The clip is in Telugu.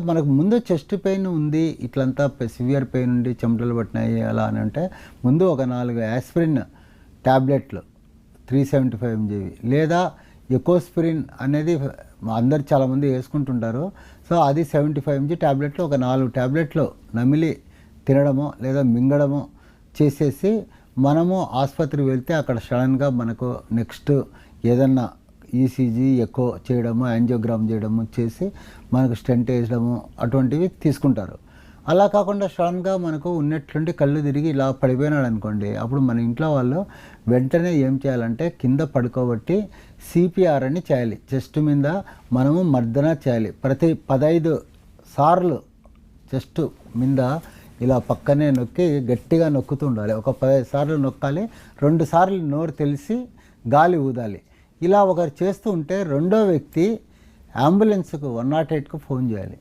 మనకు ముందు చెస్ట్ పెయిన్ ఉంది, ఇట్లంతా సివియర్ పెయిన్ ఉండి చెమటలు పట్టినాయి అలా అని అంటే ముందు ఒక 4 యాస్పిరిన్ ట్యాబ్లెట్లు 375 mg లేదా ఎకోస్పిరిన్ అనేది అందరు చాలామంది వేసుకుంటుంటారు. సో అది 75 mg ట్యాబ్లెట్లు ఒక 4 ట్యాబ్లెట్లు నమిలి తినడము లేదా మింగడము చేసేసి మనము ఆసుపత్రికి వెళ్తే అక్కడ సడన్గా మనకు నెక్స్ట్ ఏదన్నా ఈసీజీ ఎకో చేయడము, యాంజియోగ్రామ్ చేయడము చేసి మనకు స్టెంట్ వేసడము అటువంటివి తీసుకుంటారు. అలా కాకుండా సడన్గా మనకు ఉన్నట్లుండి కళ్ళు తిరిగి ఇలా పడిపోయినాడు అనుకోండి, అప్పుడు మన ఇంట్లో వాళ్ళు వెంటనే ఏం చేయాలంటే కింద పడుకోబట్టి సిపిఆర్ అని చేయాలి. చెస్ట్ మీద మనము మర్దన చేయాలి. ప్రతి 15 సార్లు చెస్ట్ మీద ఇలా పక్కనే నొక్కి గట్టిగా నొక్కుతూ ఉండాలి. ఒక 15 సార్లు నొక్కాలి. 2 సార్లు నోరు తెలిసి గాలి ఊదాలి. ఇలా ఒకరు చేస్తూ ఉంటే రెండో వ్యక్తి అంబులెన్స్కు 108కు ఫోన్ చేయాలి.